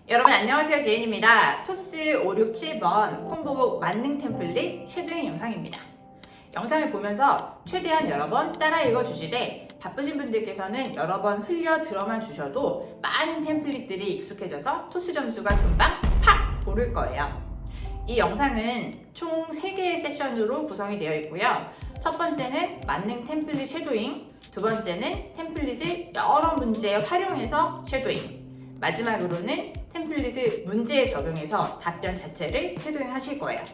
여러분 안녕하세요. 제인입니다. 토스 567번 콤보북 만능 템플릿 쉐도잉 영상입니다. 영상을 보면서 최대한 여러 번 따라 읽어주시되 바쁘신 분들께서는 여러 번 흘려 들어만 주셔도 많은 템플릿들이 익숙해져서 토스 점수가 금방 팍 오를 거예요. 이 영상은 총 3개의 세션으로 구성이 되어 있고요. 첫 번째는 만능 템플릿 쉐도잉, 두 번째는 템플릿을 여러 문제에 활용해서 쉐도잉, 마지막으로는 템플릿을 문제에 적용해서 답변 자체를 쉐도잉 하실 거예요.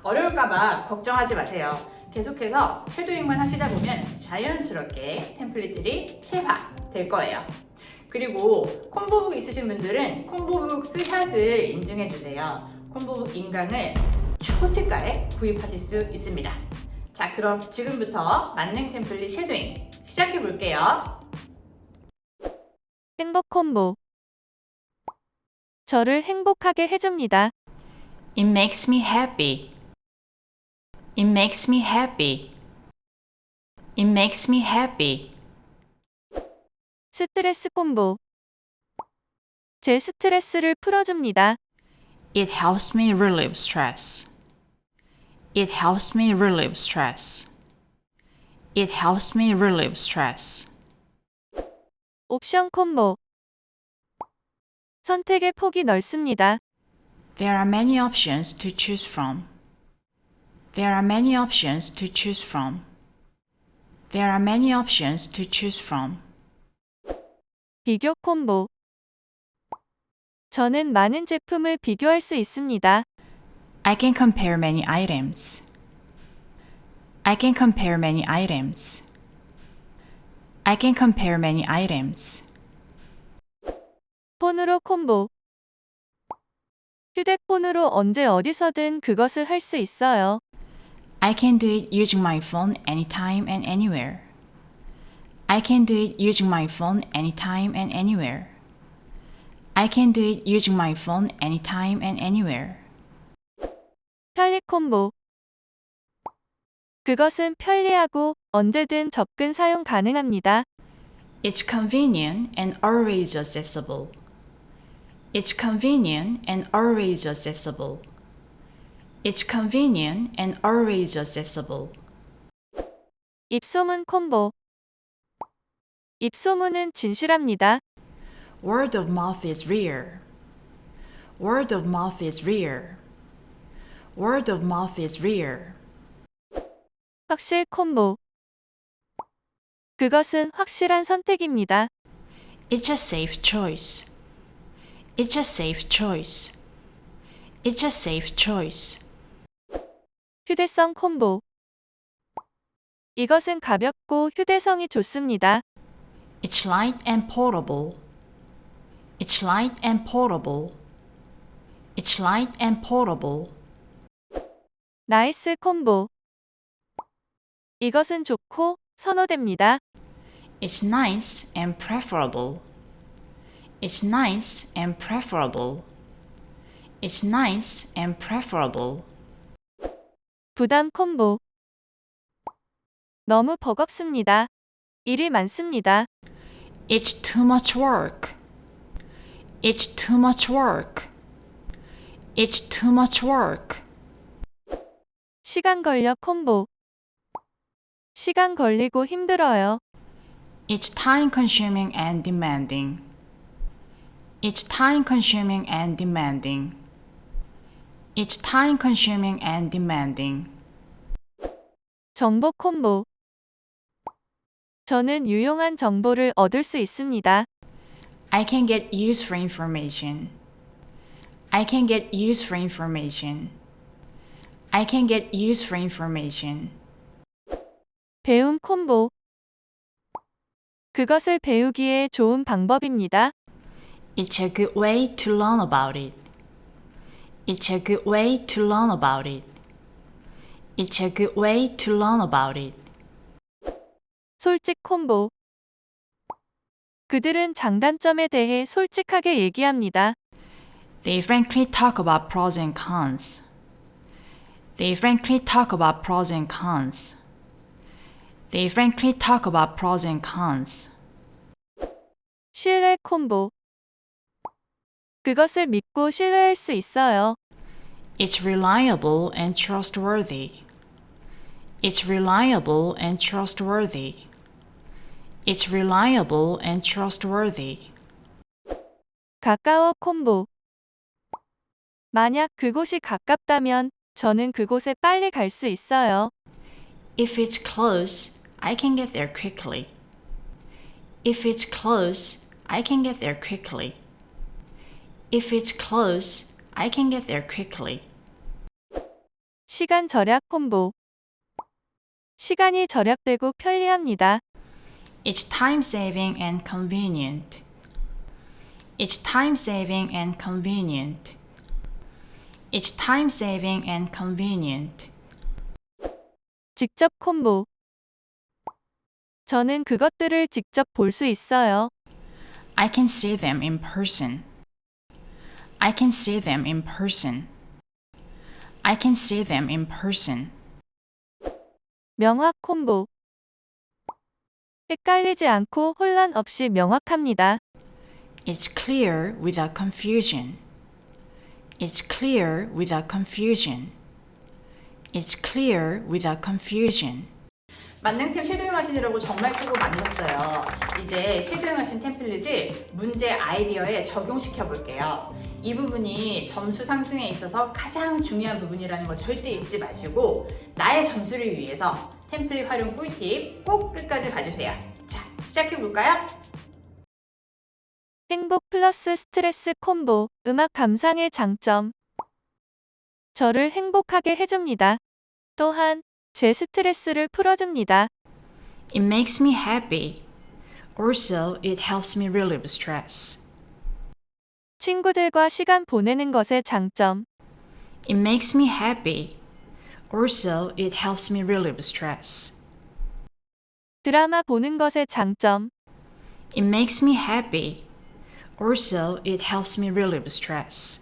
어려울까봐 걱정하지 마세요. 계속해서 쉐도잉만 하시다 보면 자연스럽게 템플릿들이 체화될 거예요. 그리고 콤보북 있으신 분들은 콤보북 스샷을 인증해주세요. 콤보북 인강을 초특가에 구입하실 수 있습니다. 자, 그럼 지금부터 만능 템플릿 쉐도잉 시작해 볼게요. 행복 콤보. 저를 행복하게 해줍니다. It makes me happy. It makes me happy. It makes me happy. 스트레스 콤보. 제 스트레스를 풀어줍니다. It helps me relieve stress. It helps me relieve stress. It helps me relieve stress. 옵션 콤보. 선택의 폭이 넓습니다. There are many options to choose from. There are many options to choose from. There are many options to choose from. 비교 콤보. 저는 많은 제품을 비교할 수 있습니다. I can compare many items. I can compare many items. I can compare many items. 폰으로 콤보. 휴대폰으로 언제 어디서든 그것을 할 수 있어요. I can do it using my phone anytime and anywhere. I can do it using my phone anytime and anywhere. I can do it using my phone anytime and anywhere. 편리 콤보. 그것은 편리하고 언제든 접근 사용 가능합니다. It's convenient and always accessible. It's convenient and always accessible. It's convenient and always accessible. 입소문 콤보. 입소문은 진실합니다. Word of mouth is rare. Word of mouth is rare. Word of mouth is rare. 확실 콤보. 그것은 확실한 선택입니다. It's a safe choice. It's a safe choice. It's a safe choice. 휴대성 콤보. 이것은 가볍고 휴대성이 좋습니다. It's light and portable. It's light and portable. It's light and portable. 나이스 콤보. 이것은 좋고 선호됩니다. It's nice and preferable. It's nice and preferable. It's nice and preferable. 부담 콤보. 너무 버겁습니다. 일이 많습니다. It's too much work. It's too much work. It's too much work. 시간 걸려 콤보. 시간 걸리고 힘들어요. It's time consuming and demanding. It's time consuming and demanding. It's time consuming and demanding. 정보 콤보. 저는 유용한 정보를 얻을 수 있습니다. I can get useful information. I can get useful information. I can get useful information. 배움 콤보. 그것을 배우기에 좋은 방법입니다. It's a good way to learn about it. It's a good way to learn about it. It's a good way to learn about it. 솔직 콤보. 그들은 장단점에 대해 솔직하게 얘기합니다. They frankly talk about pros and cons. They frankly talk about pros and cons. They frankly talk about pros and cons. 신뢰 콤보. 그것을 믿고 신뢰할 수 있어요. It's reliable and trustworthy. It's reliable and trustworthy. It's reliable and trustworthy. 가까워 콤보. 만약 그곳이 가깝다면 저는 그곳에 빨리 갈 수 있어요. If it's close, I can get there quickly. If it's close, I can get there quickly. If it's close, I can get there quickly. 시간 절약 콤보. 시간이 절약되고 편리합니다. It's time saving and convenient. It's time saving and convenient. It's time saving and convenient. 직접 콤보. 저는 그것들을 직접 볼 수 있어요. I can see them in person. I can see them in person. I can see them in person. 명확 콤보. 헷갈리지 않고 혼란 없이 명확합니다. It's clear without confusion. It's clear without confusion. It's clear without confusion. 만능템 쉐도잉하시느라고 정말 수고 많으셨어요. 이제 쉐도잉하신 템플릿을 문제 아이디어에 적용시켜 볼게요. 이 부분이 점수 상승에 있어서 가장 중요한 부분이라는 거 절대 잊지 마시고 나의 점수를 위해서 템플릿 활용 꿀팁 꼭 끝까지 봐주세요. 자, 시작해 볼까요? 행복 플러스 스트레스 콤보. 음악 감상의 장점. 저를 행복하게 해줍니다. 또한 제 스트레스를 풀어줍니다. It makes me happy. Also, it helps me relieve stress. 친구들과 시간 보내는 것의 장점. It makes me happy. Also, it helps me relieve stress. 드라마 보는 것의 장점. It makes me happy. Also, it helps me relieve stress.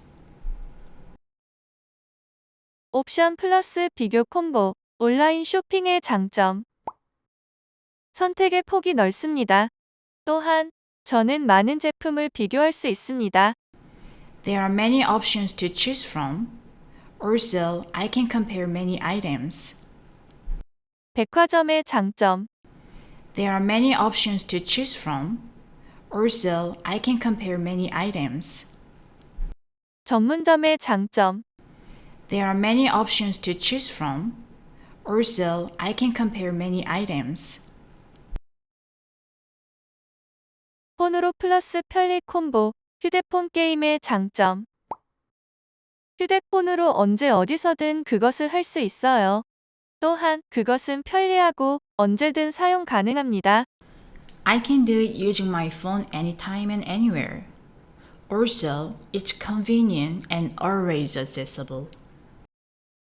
옵션 플러스 비교 콤보. 온라인 쇼핑의 장점. 선택의 폭이 넓습니다. 또한 저는 많은 제품을 비교할 수 있습니다. There are many options to choose from. Also, I can compare many items. 백화점의 장점. There are many options to choose from. Also, I can compare many items. 전문점의 장점. There are many options to choose from. Also, I can compare many items. 폰으로 플러스 편리 콤보. 휴대폰 게임의 장점. 휴대폰으로 언제 어디서든 그것을 할 수 있어요. 또한 그것은 편리하고 언제든 사용 가능합니다. I can do it using my phone anytime and anywhere. Also, it's convenient and always accessible.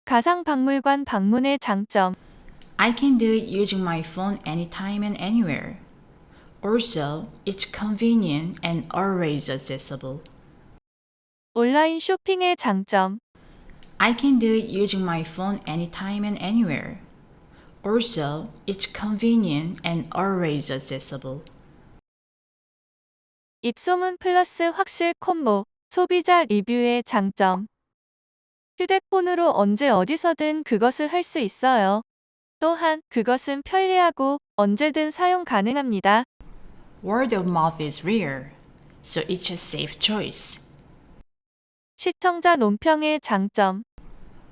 가상박물관 방문의 장점. I can do it using my phone anytime and anywhere. Also, it's convenient and always accessible. 온라인 쇼핑의 장점. I can do it using my phone anytime and anywhere. Also, it's convenient and always accessible. 입소문 플러스 확실 콤보. 소비자 리뷰의 장점. 휴대폰으로 언제 어디서든 그것을 할 수 있어요. 또한 그것은 편리하고 언제든 사용 가능합니다. Word of mouth is rare, so it's a safe choice. 시청자 논평의 장점.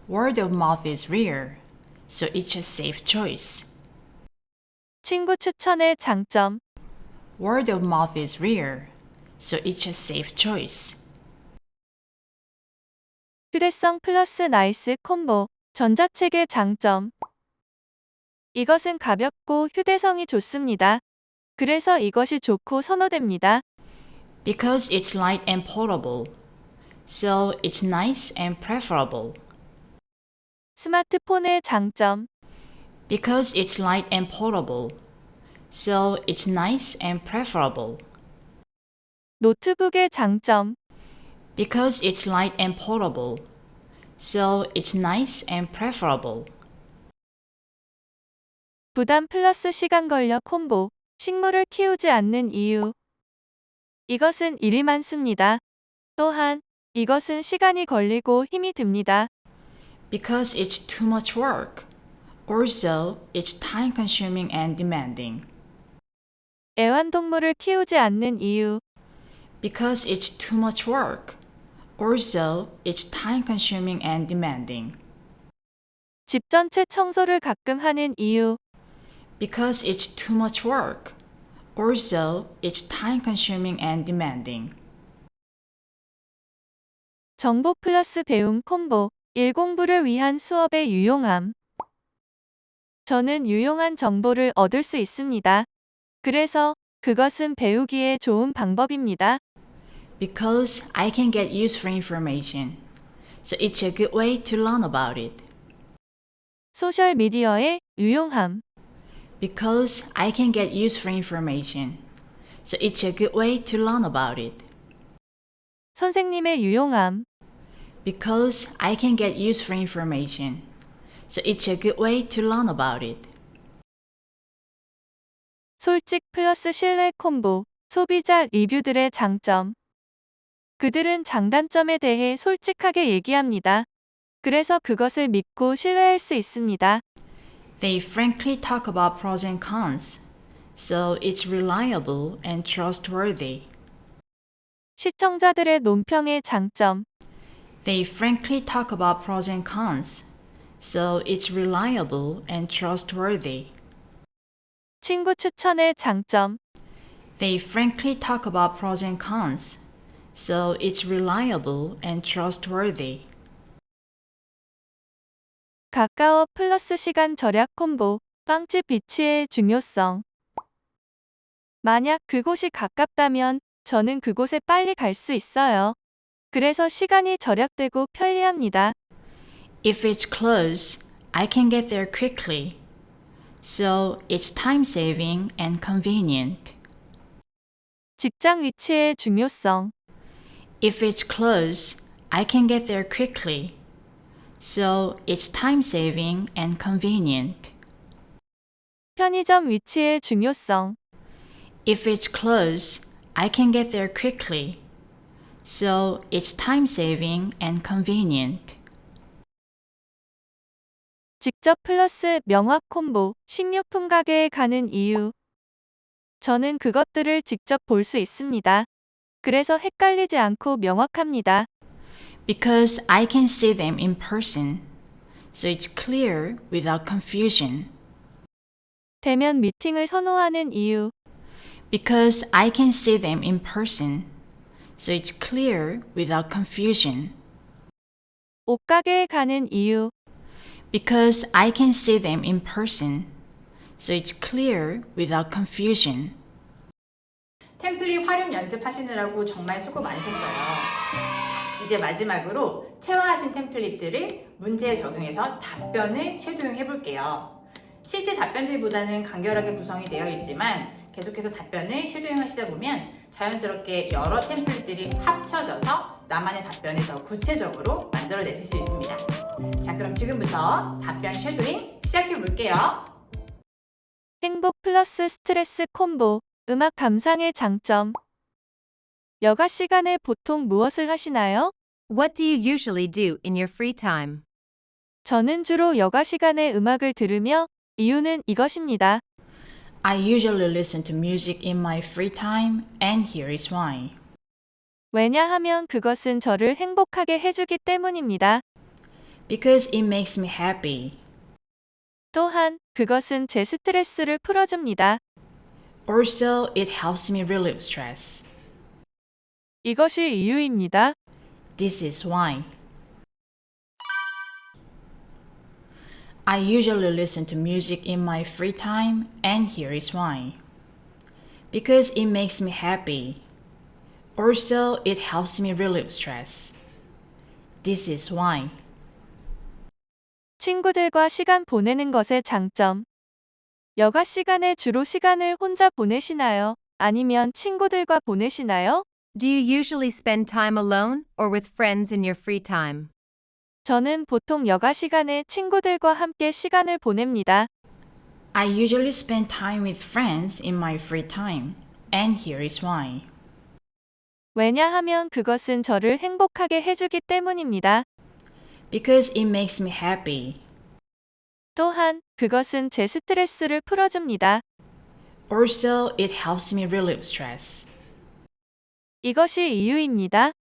Word of mouth is rare, so it's a safe choice. 친구 추천의 장점. Word of mouth is rare, so it's a safe choice. 휴대성 플러스 나이스 콤보. 전자책의 장점. 이것은 가볍고 휴대성이 좋습니다. 그래서 이것이 좋고 선호됩니다. Because it's light and portable, so it's nice and preferable. 스마트폰의 장점. Because it's light and portable, so it's nice and preferable. 노트북의 장점. Because it's light and portable, so it's nice and preferable. 부담 플러스 시간 걸려 콤보. 식물을 키우지 않는 이유. 이것은 일이 많습니다. 또한 이것은 시간이 걸리고 힘이 듭니다. Because it's too much work. Also, it's time consuming and demanding. 애완동물을 키우지 않는 이유. Because it's too much work. Also, it's time consuming and demanding. 집 전체 청소를 가끔 하는 이유. Because it's too much work. Also, it's time consuming and demanding. 정보 플러스 배움 콤보. 일공부를 위한 수업의 유용함. 저는 유용한 정보를 얻을 수 있습니다. 그래서 그것은 배우기에 좋은 방법입니다. Because I can get useful information. So it's a good way to learn about it. 소셜 미디어의 유용함. Because I can get useful information. So it's a good way to learn about it. 선생님의 유용함. Because I can get useful information. So it's a good way to learn about it. 솔직 플러스 신뢰 콤보. 소비자 리뷰들의 장점. 그들은 장단점에 대해 솔직하게 얘기합니다. 그래서 그것을 믿고 신뢰할 수 있습니다. They frankly talk about pros and cons. So it's reliable and trustworthy. 시청자들의 논평의 장점. They frankly talk about pros and cons. So it's reliable and trustworthy. 친구 추천의 장점. They frankly talk about pros and cons. So it's reliable and trustworthy. 가까워 플러스 시간 절약 콤보. 빵집 위치의 중요성. 만약 그곳이 가깝다면 저는 그곳에 빨리 갈 수 있어요. 그래서 시간이 절약되고 편리합니다. If it's close, I can get there quickly. So it's time saving and convenient. 직장 위치의 중요성. If it's close, I can get there quickly. So it's time saving and convenient. 편의점 위치의 중요성. If it's close, I can get there quickly. So it's time saving and convenient. 직접 플러스 명확 콤보. 식료품 가게에 가는 이유. 저는 그것들을 직접 볼 수 있습니다. 그래서 헷갈리지 않고 명확합니다. Because I can see them in person. So it's clear without confusion. 대면 미팅을 선호하는 이유. Because I can see them in person. So it's clear without confusion. 옷가게에 가는 이유. Because I can see them in person. So it's clear without confusion. 템플릿 활용 연습하시느라고 정말 수고 많으셨어요. 자, 이제 마지막으로 체화하신 템플릿들을 문제에 적용해서 답변을 쉐도잉 해볼게요. 실제 답변들보다는 간결하게 구성이 되어 있지만 계속해서 답변을 쉐도잉 하시다 보면 자연스럽게 여러 템플릿들이 합쳐져서 나만의 답변을 더 구체적으로 만들어내실 수 있습니다. 자, 그럼 지금부터 답변 쉐도잉 시작해 볼게요. 행복 플러스 스트레스 콤보. 음악 감상의 장점. 여가 시간에 보통 무엇을 하시나요? What do you usually do in your free time? 저는 주로 여가 시간에 음악을 들으며 이유는 이것입니다. I usually listen to music in my free time, and here is why. 왜냐하면 그것은 저를 행복하게 해주기 때문입니다. Because it makes me happy. 또한 그것은 제 스트레스를 풀어줍니다. Also, it helps me relieve stress. 이것이 이유입니다. This is why. I usually listen to music in my free time, and here is why. Because it makes me happy. Also, it helps me relieve stress. This is why. 친구들과 시간 보내는 것의 장점. 여가 시간에 주로 시간을 혼자 보내시나요? 아니면 친구들과 보내시나요? Do you usually spend time alone or with friends in your free time? 저는 보통 여가 시간에 친구들과 함께 시간을 보냅니다. I usually spend time with friends in my free time, and here is why. 왜냐하면 그것은 저를 행복하게 해주기 때문입니다. Because it makes me happy. 또한 그것은 제 스트레스를 풀어줍니다. Also, it helps me relieve stress. 이것이 이유입니다.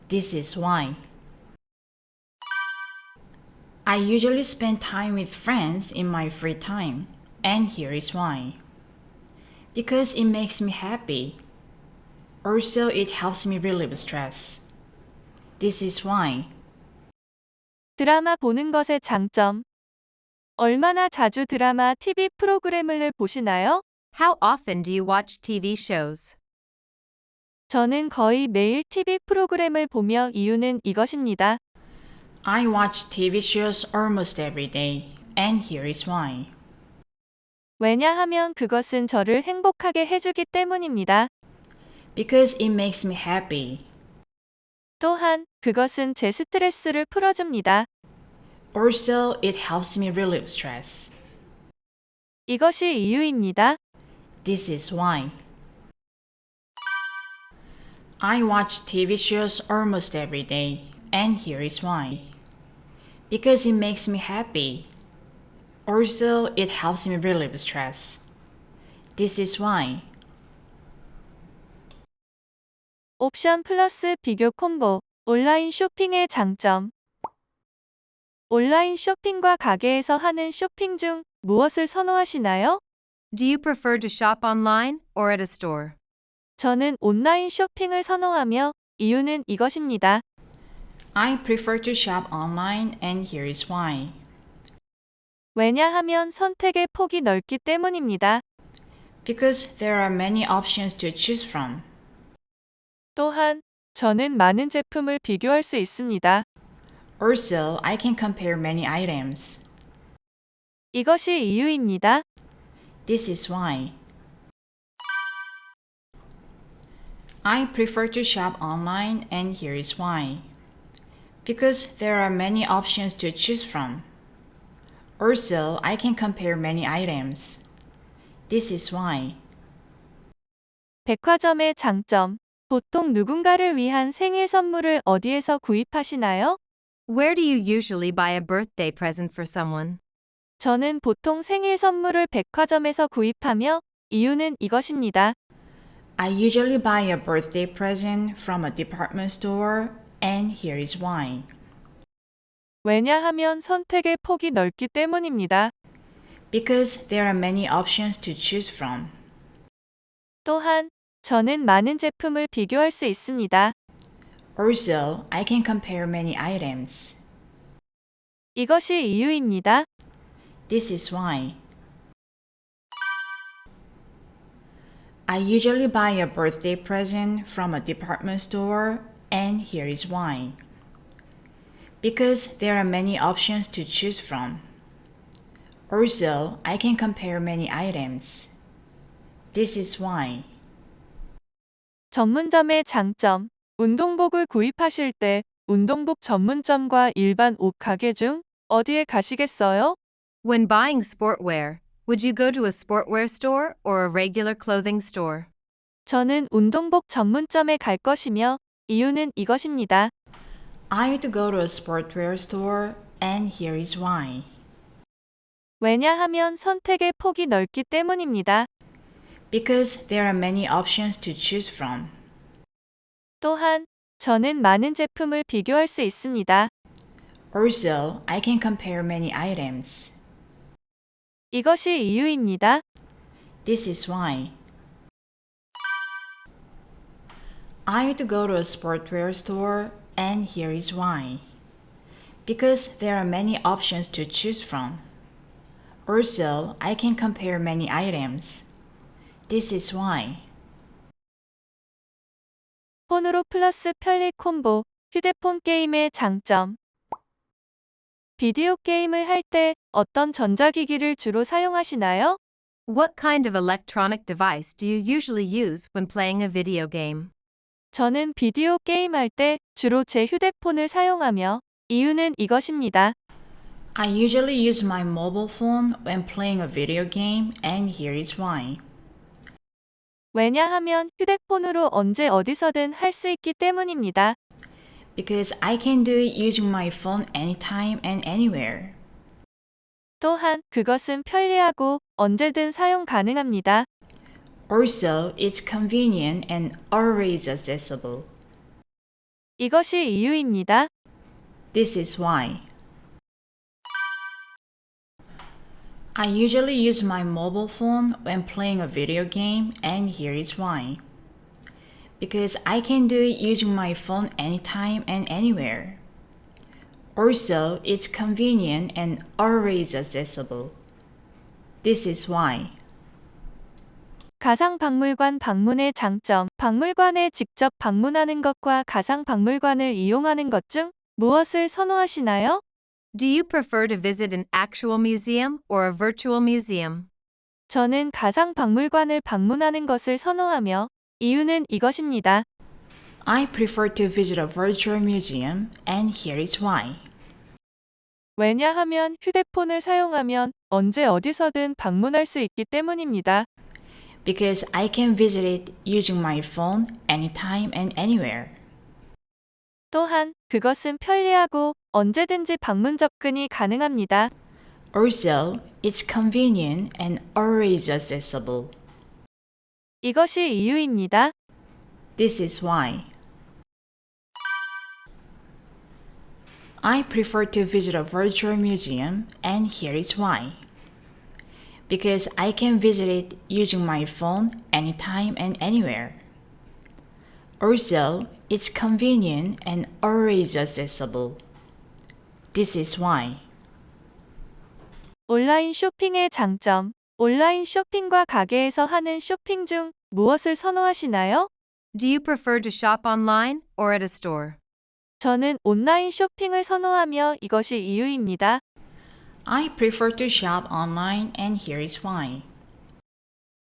This is why. I usually spend time with friends in my free time, and here is why. Because it makes me happy. Also, it helps me relieve stress. This is why. 드라마 보는 것의 장점. 얼마나 자주 드라마 TV 프로그램을 보시나요? How often do you watch TV shows? 저는 거의 매일 TV 프로그램을 보며 이유는 이것입니다. I watch TV shows almost every day, and here is why. 왜냐하면 그것은 저를 행복하게 해주기 때문입니다. Because it makes me happy. 또한 그것은 제 스트레스를 풀어줍니다. Also, it helps me relieve stress. 이것이 이유입니다. This is why. I watch TV shows almost every day, and here is why. Because it makes me happy. Also, it helps me relieve stress. This is why. 옵션 플러스 비교 콤보. 온라인 쇼핑의 장점. 온라인 쇼핑과 가게에서 하는 쇼핑 중 무엇을 선호하시나요? Do you prefer to shop online or at a store? 저는 온라인 쇼핑을 선호하며 이유는 이것입니다. I prefer to shop online, and here is why. 왜냐하면 선택의 폭이 넓기 때문입니다. Because there are many options to choose from. 또한 저는 많은 제품을 비교할 수 있습니다. Also, I can compare many items. 이것이 이유입니다. This is why. I prefer to shop online, and here is why. Because there are many options to choose from. Also, I can compare many items. This is why. 백화점의 장점. 보통 누군가를 위한 생일 선물을 어디에서 구입하시나요? Where do you usually buy a birthday present for someone? 저는 보통 생일 선물을 백화점에서 구입하며 이유는 이것입니다. I usually buy a birthday present from a department store, and here is why. 왜냐하면 선택의 폭이 넓기 때문입니다. Because there are many options to choose from. 또한 저는 많은 제품을 비교할 수 있습니다. Also, I can compare many items. 이것이 이유입니다. This is why. I usually buy a birthday present from a department store, and here is why. Because there are many options to choose from. Also, I can compare many items. This is why. 전문점의 장점. 운동복을 구입하실 때 운동복 전문점과 일반 옷 가게 중 어디에 가시겠어요? When buying sportwear, would you go to a sportwear store or a regular clothing store? 저는 운동복 전문점에 갈 것이며 이유는 이것입니다. I would go to a sportswear store, and here is why. 왜냐하면 선택의 폭이 넓기 때문입니다. Because there are many options to choose from. 또한 저는 많은 제품을 비교할 수 있습니다. Also, I can compare many items. 이것이 이유입니다. This is why. I would go to a sportswear store, and here is why. Because there are many options to choose from. Also, I can compare many items. This is why. 폰으로 플러스 편리 콤보. 휴대폰 게임의 장점. 비디오 게임을 할 때 어떤 전자기기를 주로 사용하시나요? What kind of electronic device do you usually use when playing a video game? 저는 비디오 게임 할 때 주로 제 휴대폰을 사용하며 이유는 이것입니다. I usually use my mobile phone when playing a video game, and here is why. 왜냐하면 휴대폰으로 언제 어디서든 할 수 있기 때문입니다. Because I can do it using my phone anytime and anywhere. 또한 그것은 편리하고 언제든 사용 가능합니다. Also, it's convenient and always accessible. 이것이 이유입니다. This is why. I usually use my mobile phone when playing a video game, and here is why. Because I can do it using my phone anytime and anywhere. Also, it's convenient and always accessible. This is why. 가상박물관 방문의 장점. 박물관에 직접 방문하는 것과 가상박물관을 이용하는 것 중 무엇을 선호하시나요? Do you prefer to visit an actual museum or a virtual museum? 저는 가상박물관을 방문하는 것을 선호하며 이유는 이것입니다. I prefer to visit a virtual museum, and here is why. 왜냐하면 휴대폰을 사용하면 언제 어디서든 방문할 수 있기 때문입니다. Because I can visit it using my phone anytime and anywhere. 또한 그것은 편리하고 언제든지 방문 접근이 가능합니다. Also, it's convenient and always accessible. 이것이 이유입니다. This is why. I prefer to visit a virtual museum, and here is why. Because I can visit it using my phone anytime and anywhere. Also, it's convenient and always accessible. This is why. 온라인 쇼핑의 장점. 온라인 쇼핑과 가게에서 하는 쇼핑 중 무엇을 선호하시나요? Do you prefer to shop online or at a store? 저는 온라인 쇼핑을 선호하며 이것이 이유입니다. I prefer to shop online, and here is why.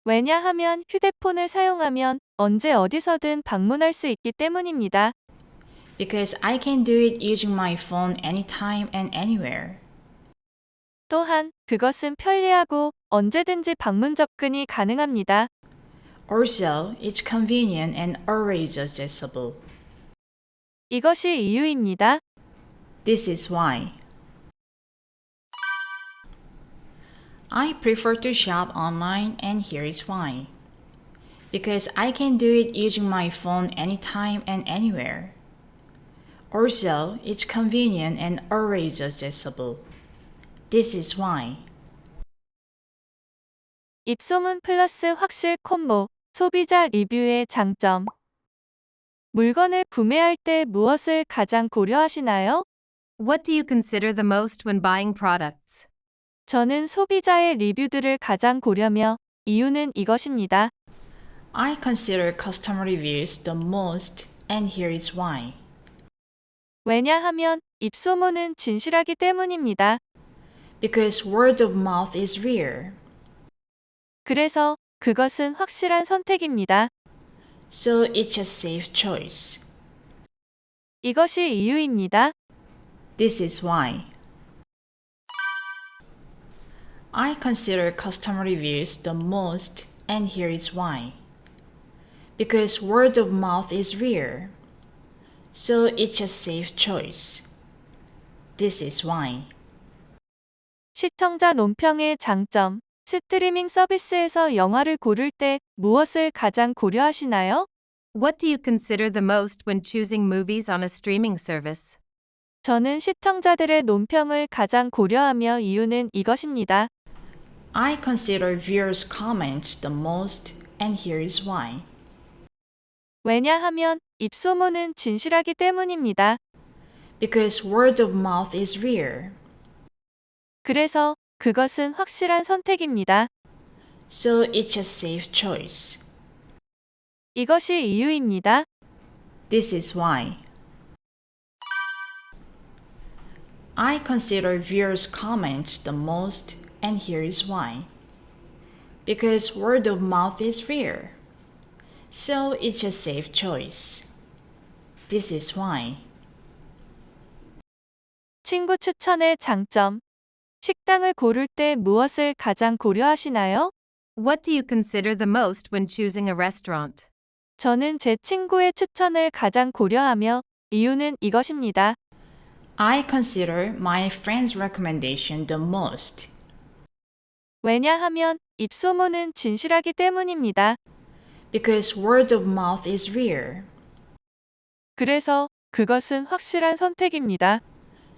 왜냐하면 휴대폰을 사용하면 언제 어디서든 방문할 수 있기 때문입니다. Because I can do it using my phone anytime and anywhere. 또한 그것은 편리하고 언제든지 방문 접근이 가능합니다. Also, it's convenient and always accessible. 이것이 이유입니다. This is why. I prefer to shop online, and here is why. Because I can do it using my phone anytime and anywhere. Also, it's convenient and always accessible. This is why. 입소문 플러스 확실 콤보. 소비자 리뷰의 장점. 물건을 구매할 때 무엇을 가장 고려하시나요? What do you consider the most when buying products? 저는 소비자의 리뷰들을 가장 고려며 이유는 이것입니다. I consider customer reviews the most, and here is why. 왜냐하면 입소문은 진실하기 때문입니다. Because word of mouth is rare. 그래서 그것은 확실한 선택입니다. So it's a safe choice. 이것이 이유입니다. This is why. I consider customer reviews the most, and here is why. Because word of mouth is rare. So it's a safe choice. This is why. 시청자 논평의 장점. 스트리밍 서비스에서 영화를 고를 때 무엇을 가장 고려하시나요? What do you consider the most when choosing movies on a streaming service? 저는 시청자들의 논평을 가장 고려하며 이유는 이것입니다. I consider viewers' comments the most, and here is why. 왜냐하면 입소문은 진실하기 때문입니다. Because word of mouth is rare. 그래서 그것은 확실한 선택입니다. So it's a safe choice. 이것이 이유입니다. This is why. I consider viewers' comments the most, and here is why. Because word of mouth is rare. So it's a safe choice. This is why. 친구 추천의 장점. 식당을 고를 때 무엇을 가장 고려하시나요? What do you consider the most when choosing a restaurant? 저는 제 친구의 추천을 가장 고려하며 이유는 이것입니다. I consider my friend's recommendation the most 왜냐하면 입소문은 진실하기 때문입니다. because word of mouth is real. 그래서 그것은 확실한 선택입니다.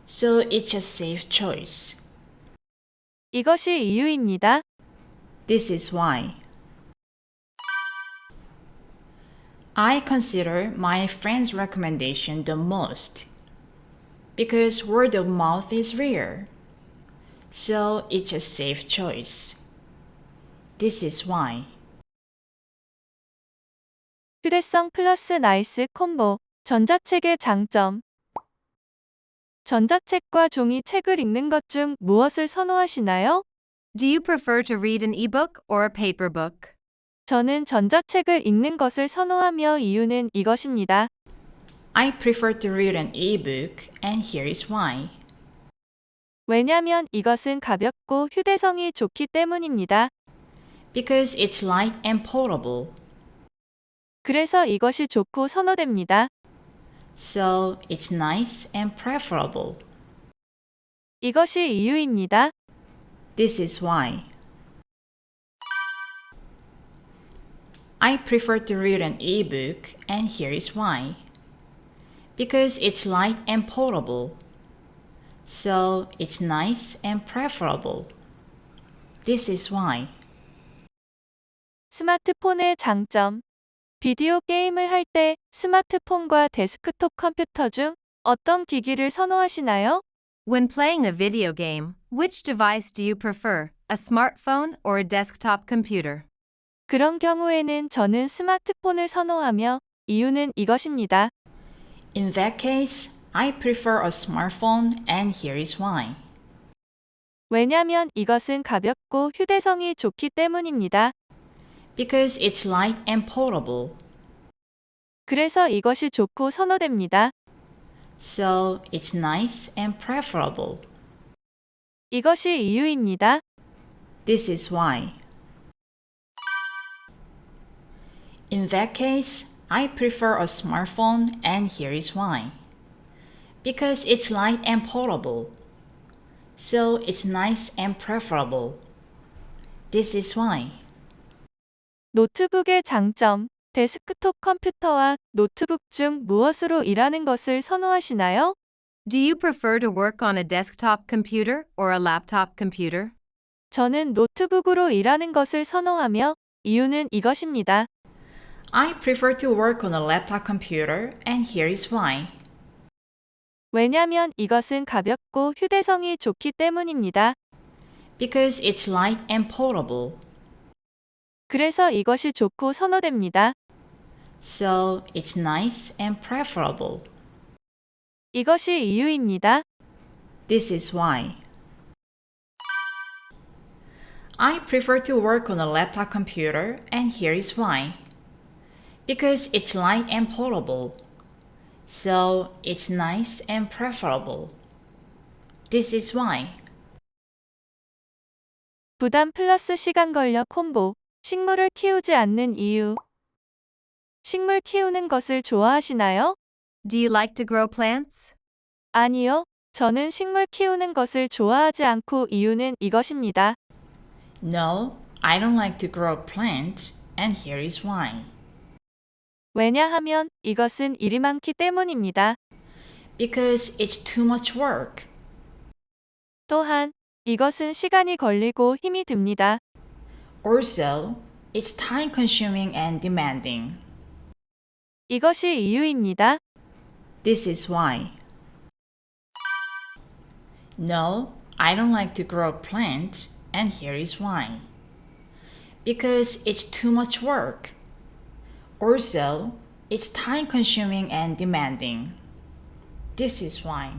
So it's a safe choice. 이것이 이유입니다. This is why. I consider my friend's recommendation the most because word of mouth is rare. So it's a safe choice. This is why. 휴대성 플러스 나이스 콤보. 전자책의 장점. 전자책과 종이 책을 읽는 것 중 무엇을 선호하시나요? Do you prefer to read an ebook or a paper book? 저는 전자책을 읽는 것을 선호하며 이유는 이것입니다. I prefer to read an ebook, and here is why. 왜냐면 이것은 가볍고 휴대성이 좋기 때문입니다. Because it's light and portable. 그래서 이것이 좋고 선호됩니다. So it's nice and preferable. 이것이 이유입니다. This is why. I prefer to read an ebook, and here is why. Because it's light and portable. So it's nice and preferable. This is why. 스마트폰의 장점. 비디오 게임을 할 때 스마트폰과 데스크톱 컴퓨터 중 어떤 기기를 선호하시나요? When playing a video game, which device do you prefer, a smartphone or a desktop computer? 그런 경우에는 저는 스마트폰을 선호하며 이유는 이것입니다. In that case, I prefer a smartphone, and here is why. 왜냐면 이것은 가볍고 휴대성이 좋기 때문입니다. Because it's light and portable. 그래서 이것이 좋고 선호됩니다. So it's nice and preferable. 이것이 이유입니다. This is why. In that case, I prefer a smartphone, and here is why. Because it's light and portable. So it's nice and preferable. This is why. 노트북의 장점. 데스크톱 컴퓨터와 노트북 중 무엇으로 일하는 것을 선호하시나요? Do you prefer to work on a desktop computer or a laptop computer? 저는 노트북으로 일하는 것을 선호하며 이유는 이것입니다. I prefer to work on a laptop computer, and here is why. 왜냐면 이것은 가볍고 휴대성이 좋기 때문입니다. Because it's light and portable. 그래서 이것이 좋고 선호됩니다. So it's nice and preferable. 이것이 이유입니다. This is why. I prefer to work on a laptop computer, and here is why. Because it's light and portable. So it's nice and preferable. This is why. 부담 플러스 시간 걸려 콤보. 식물을 키우지 않는 이유. 식물 키우는 것을 좋아하시나요? Do you like to grow plants? 아니요. 저는 식물 키우는 것을 좋아하지 않고 이유는 이것입니다. No, I don't like to grow plants, and here is why. 왜냐하면 이것은 일이 많기 때문입니다. Because it's too much work. 또한 이것은 시간이 걸리고 힘이 듭니다. Also, it's time consuming and demanding. 이것이 이유입니다. This is why. No, I don't like to grow plants, and here is why. Because it's too much work. Also, it's time consuming and demanding. This is why.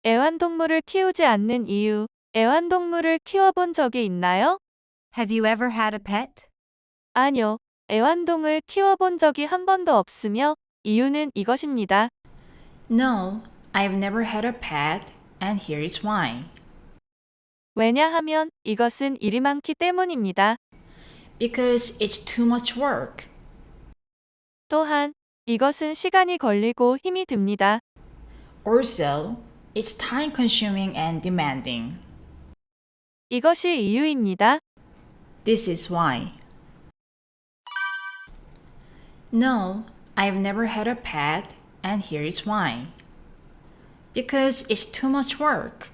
애완동물을 키우지 않는 이유. 애완동물을 키워본 적이 있나요? Have you ever had a pet? 아니요. 애완동을 키워본 적이 한 번도 없으며 이유는 이것입니다. No, I've never had a pet, and here is why. 왜냐하면 이것은 일이 많기 때문입니다. Because it's too much work. 또한 이것은 시간이 걸리고 힘이 듭니다. Also, it's time consuming and demanding. 이것이 이유입니다. This is why. No, I've never had a pet, and here is why. Because it's too much work.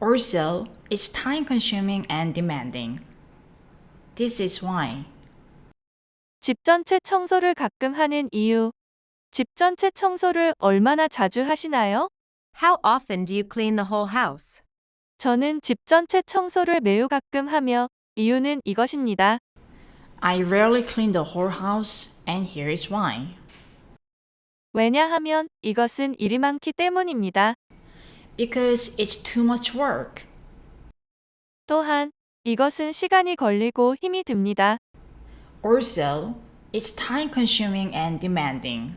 Also, it's time consuming and demanding. This is why. 집 전체 청소를 가끔 하는 이유. 집 전체 청소를 얼마나 자주 하시나요? How often do you clean the whole house? 저는 집 전체 청소를 매우 가끔 하며 이유는 이것입니다. I rarely clean the whole house, and here is why. 왜냐하면 이것은 일이 많기 때문입니다. Because it's too much work. 또한 이것은 시간이 걸리고 힘이 듭니다. Also, it's time consuming and demanding.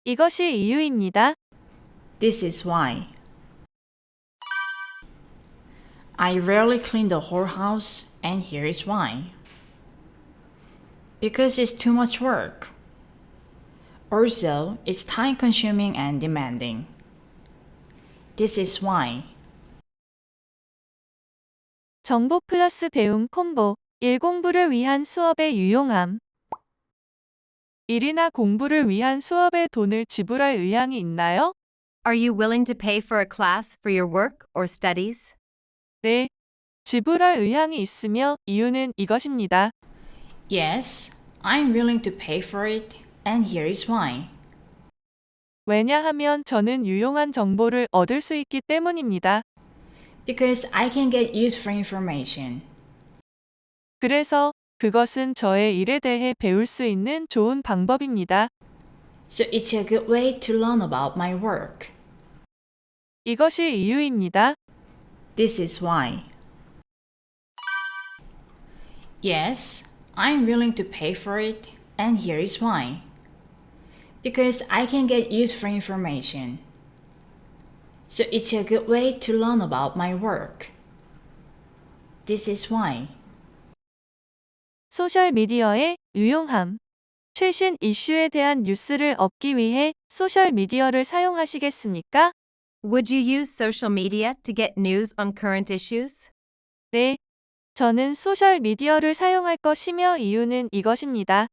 이것이 이유입니다. This is why. I rarely clean the whole house, and here is why. Because it's too much work. Also, it's time consuming and demanding. This is why. 정보 플러스 배움 콤보. 일 공부를 위한 수업의 유용함. 일이나 공부를 위한 수업에 돈을 지불할 의향이 있나요? Are you willing to pay for a class for your work or studies? 네. 지불할 의향이 있으며 이유는 이것입니다. Yes, I'm willing to pay for it, and here is why. 왜냐하면 저는 유용한 정보를 얻을 수 있기 때문입니다. Because I can get useful information. 그래서 그것은 저의 일에 대해 배울 수 있는 좋은 방법입니다. So it's a good way to learn about my work. 이것이 이유입니다. This is why. Yes, I'm willing to pay for it, and here is why. Because I can get useful information. So it's a good way to learn about my work. This is why. 소셜미디어의 유용함. 최신 이슈에 대한 뉴스를 얻기 위해 소셜미디어를 사용하시겠습니까? Would you use social media to get news on current issues? 네. 저는 소셜미디어를 사용할 것이며 이유는 이것입니다.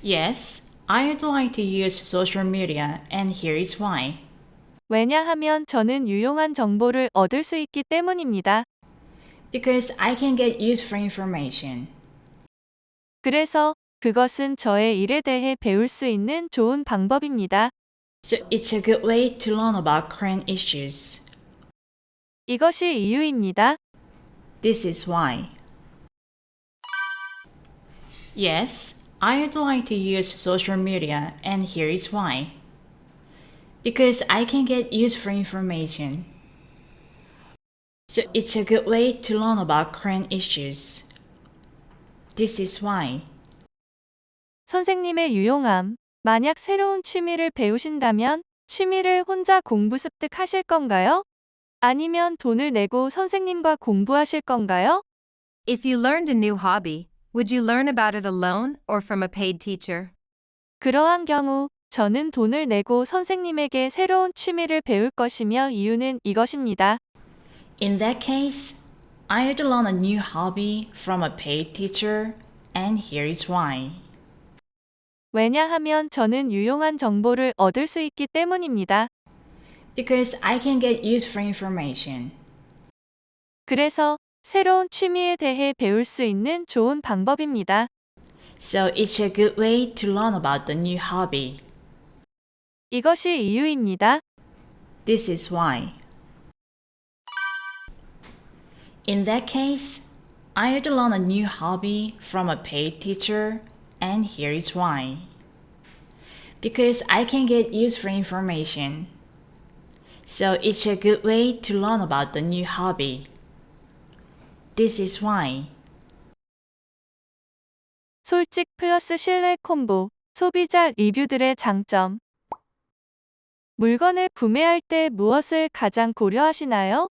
Yes, I'd like to use social media, and here is why. 왜냐하면 저는 유용한 정보를 얻을 수 있기 때문입니다. Because I can get useful information. 그래서 그것은 저의 일에 대해 배울 수 있는 좋은 방법입니다. So it's a good way to learn about current issues. 이것이 이유입니다. This is why. Yes, I'd like to use social media, and here is why. Because I can get useful information. So it's a good way to learn about current issues. This is why. 선생님의 유용함. 만약 새로운 취미를 배우신다면 취미를 혼자 공부 습득하실 건가요? 아니면 돈을 내고 선생님과 공부하실 건가요? If you learned a new hobby, would you learn about it alone or from a paid teacher? 그러한 경우 저는 돈을 내고 선생님에게 새로운 취미를 배울 것이며 이유는 이것입니다. In that case, I'd learn a new hobby from a paid teacher, and here is why. 왜냐하면 저는 유용한 정보를 얻을 수 있기 때문입니다. Because I can get useful information. 그래서 새로운 취미에 대해 배울 수 있는 좋은 방법입니다. So it's a good way to learn about the new hobby. 이것이 이유입니다. This is why. In that case, I'd learn a new hobby from a paid teacher, and here is why. Because I can get useful information. So it's a good way to learn about the new hobby. This is why. 솔직 플러스 신뢰 콤보. 소비자 리뷰들의 장점. 물건을 구매할 때 무엇을 가장 고려하시나요?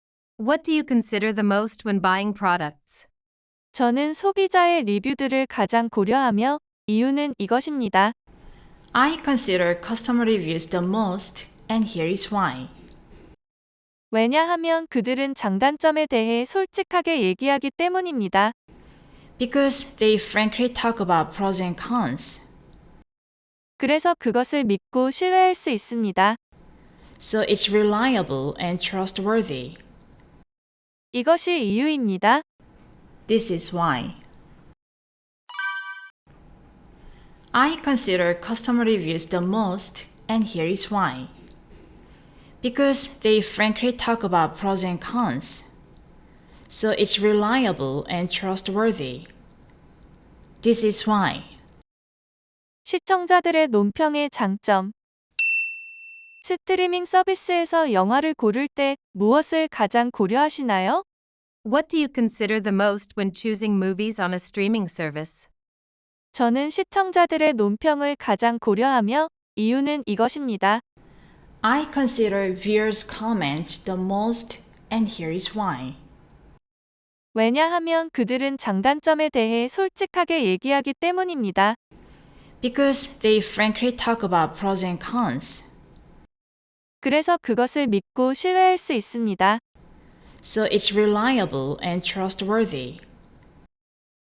What do you consider the most when buying products? 저는 소비자의 리뷰들을 가장 고려하며 이유는 이것입니다. I consider customer reviews the most, and here is why. 왜냐하면 그들은 장단점에 대해 솔직하게 얘기하기 때문입니다. Because they frankly talk about pros and cons. 그래서 그것을 믿고 신뢰할 수 있습니다. So it's reliable and trustworthy. 이것이 이유입니다. This is why. I consider customer reviews the most, and here is why. Because they frankly talk about pros and cons. So it's reliable and trustworthy. This is why. 시청자들의 논평의 장점. 스트리밍 서비스에서 영화를 고를 때 무엇을 가장 고려하시나요? What do you consider the most when choosing movies on a streaming service? 저는 시청자들의 논평을 가장 고려하며 이유는 이것입니다. I consider viewers' comments the most, and here is why. 왜냐하면 그들은 장단점에 대해 솔직하게 얘기하기 때문입니다. Because they frankly talk about pros and cons. 그래서 그것을 믿고 신뢰할 수 있습니다. So it's reliable and trustworthy.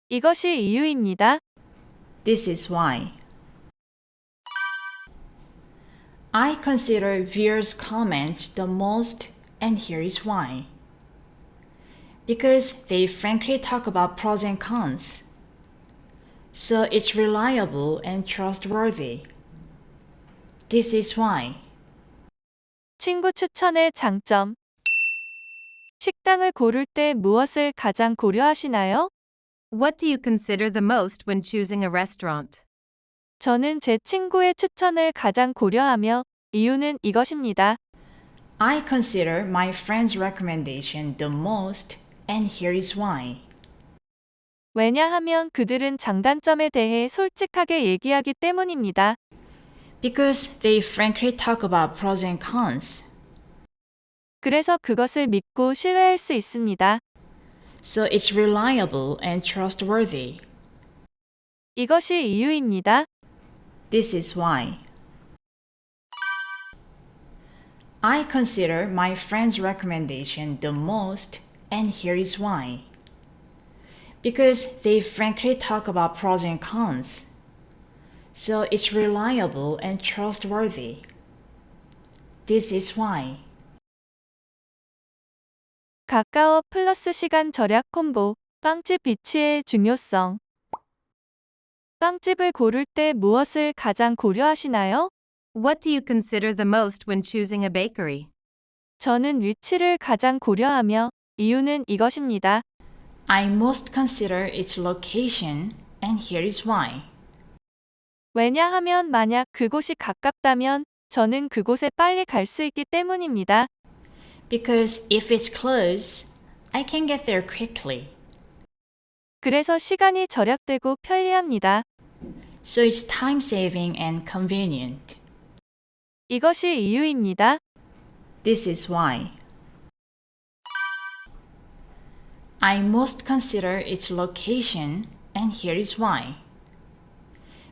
이것이 이유입니다. This is why. I consider viewers' comments the most, and here is why. Because they frankly talk about pros and cons. So it's reliable and trustworthy. This is why. 친구 추천의 장점. 식당을 고를 때 무엇을 가장 고려하시나요? What do you consider the most when choosing a restaurant? 저는 제 친구의 추천을 가장 고려하며 이유는 이것입니다. I consider my friend's recommendation the most, and here is why. 왜냐하면 그들은 장단점에 대해 솔직하게 얘기하기 때문입니다. Because they frankly talk about pros and cons. 그래서 그것을 믿고 신뢰할 수 있습니다. So it's reliable and trustworthy. 이것이 이유입니다. This is why. I consider my friend's recommendation the most, and here is why. Because they frankly talk about pros and cons. So it's reliable and trustworthy. This is why. 가까워 플러스 시간 절약 콤보, 빵집 위치의 중요성. 빵집을 고를 때 무엇을 가장 고려하시나요? What do you consider the most when choosing a bakery? 저는 위치를 가장 고려하며 이유는 이것입니다. I most consider its location, and here is why. 왜냐하면 만약 그곳이 가깝다면 저는 그곳에 빨리 갈 수 있기 때문입니다. Because if it's close, I can get there quickly. 그래서 시간이 절약되고 편리합니다. So it's time saving and convenient. 이것이 이유입니다. This is why. I most consider its location, and here is why.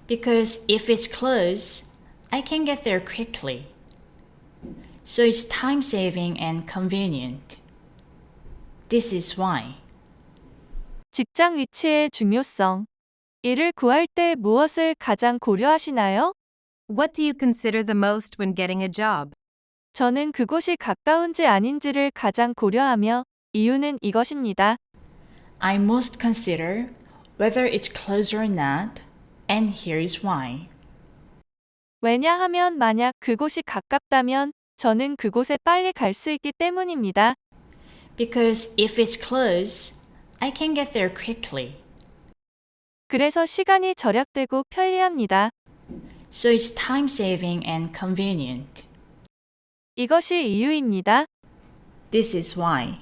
Because if it's close, I can get there quickly. So it's time saving and convenient. This is why. 직장 위치의 중요성. 일을 구할 때 무엇을 가장 고려하시나요? What do you consider the most when getting a job? 저는 그곳이 가까운지 아닌지를 가장 고려하며 이유는 이것입니다. I most consider whether it's close or not, and here is why. 왜냐하면 만약 그곳이 가깝다면 저는 그곳에 빨리 갈 수 있기 때문입니다. Because if it's close, I can get there quickly. 그래서 시간이 절약되고 편리합니다. So it's time saving and convenient. 이것이 이유입니다. This is why.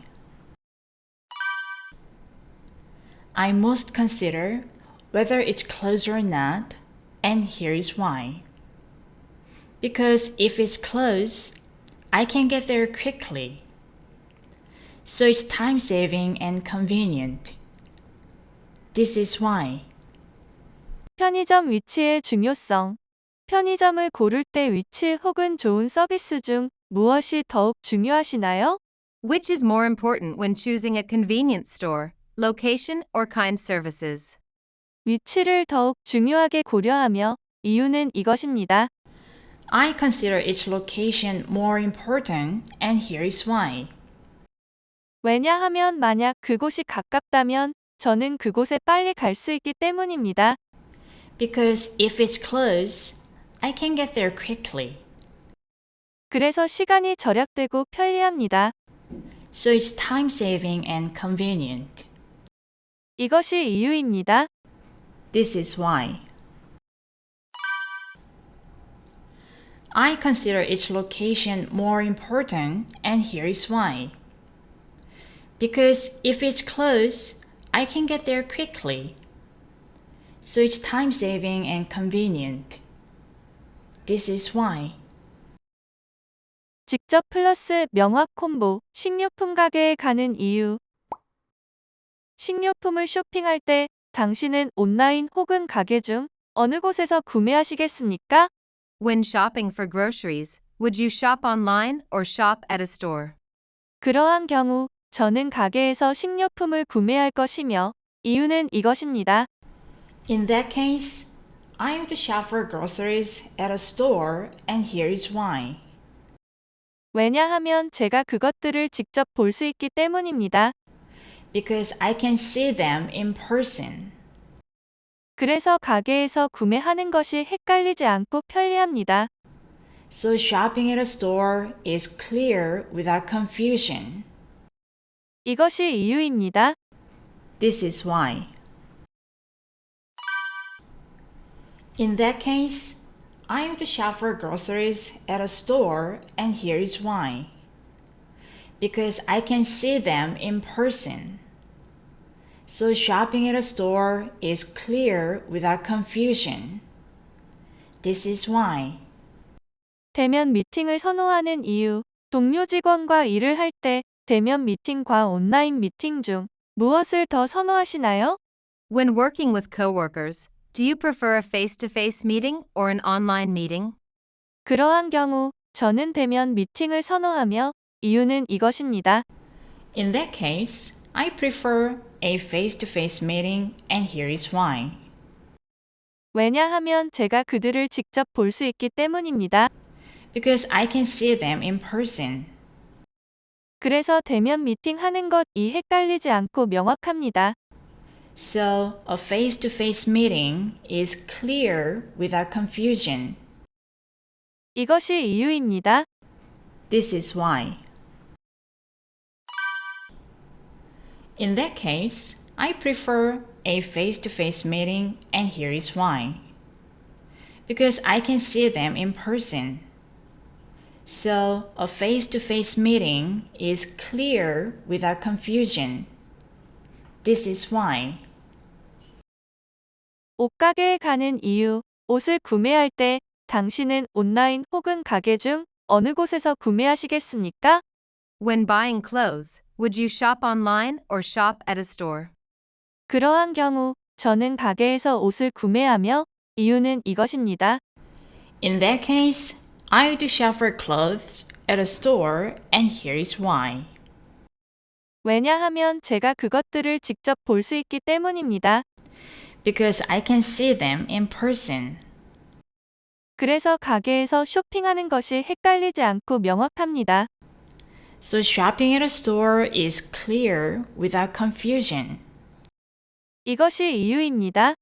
I most consider whether it's close or not, and here is why. Because if it's close, I can get there quickly. So it's time-saving and convenient. This is why. 편의점 위치의 중요성. 편의점을 고를 때 위치 혹은 좋은 서비스 중 무엇이 더욱 중요하시나요? Which is more important when choosing a convenience store, location, or kind services? 위치를 더욱 중요하게 고려하며 이유는 이것입니다. I consider each location more important, and here is why. 왜냐하면 만약 그곳이 가깝다면 저는 그곳에 빨리 갈 수 있기 때문입니다. Because if it's close, I can get there quickly. 그래서 시간이 절약되고 편리합니다. So it's time-saving and convenient. 이것이 이유입니다. This is why. I consider each location more important, and here is why. Because if it's close, I can get there quickly. So it's time-saving and convenient. This is why. 직접 플러스 명확 콤보, 식료품 가게에 가는 이유. 식료품을 쇼핑할 때 당신은 온라인 혹은 가게 중 어느 곳에서 구매하시겠습니까? When shopping for groceries, would you shop online or shop at a store? 그러한 경우 저는 가게에서 식료품을 구매할 것이며 이유는 이것입니다. In that case, I would shop for groceries at a store, and here is why. 왜냐하면 제가 그것들을 직접 볼 수 있기 때문입니다. Because I can see them in person. 그래서 가게에서 구매하는 것이 헷갈리지 않고 편리합니다. So shopping at a store is clear without confusion. 이것이 이유입니다. This is why. In that case, I would shop for groceries at a store, and here is why. Because I can see them in person. So shopping at a store is clear without confusion. This is why. 대면 미팅을 선호하는 이유. 동료 직원과 일을 할 때 대면 미팅과 온라인 미팅 중 무엇을 더 선호하시나요? When working with coworkers, do you prefer a face-to-face meeting or an online meeting? 그러한 경우 저는 대면 미팅을 선호하며 이유는 이것입니다. In that case, I prefer a face-to-face meeting, and here is why. 왜냐하면 제가 그들을 직접 볼 수 있기 때문입니다. Because I can see them in person. 그래서 대면 미팅 하는 것이 헷갈리지 않고 명확합니다. So a face-to-face meeting is clear without confusion. 이것이 이유입니다. This is why. In that case, I prefer a face-to-face meeting, and here is why. Because I can see them in person. So a face-to-face meeting is clear without confusion. This is why. 옷가게에 가는 이유. 옷을 구매할 때 당신은 온라인 혹은 가게 중 어느 곳에서 구매하시겠습니까? When buying clothes, would you shop online or shop at a store? 그러한 경우 저는 가게에서 옷을 구매하며 이유는 이것입니다. In that case, I would shop for clothes at a store, and here is why. 왜냐하면 제가 그것들을 직접 볼 수 있기 때문입니다. Because I can see them in person. 그래서 가게에서 쇼핑하는 것이 헷갈리지 않고 명확합니다. So shopping at a store is clear without confusion. 이것이 이유입니다.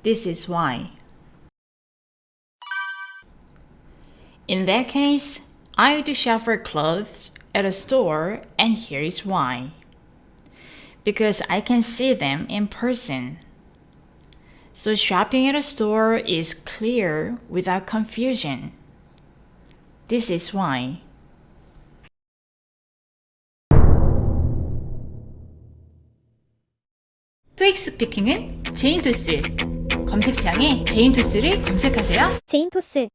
This is why. In that case, I would shop for clothes at a store, and here is why. Because I can see them in person. So shopping at a store is clear without confusion. This is why. 토익 스피킹은 제인토스. 검색창에 제인토스를 검색하세요. 제인토스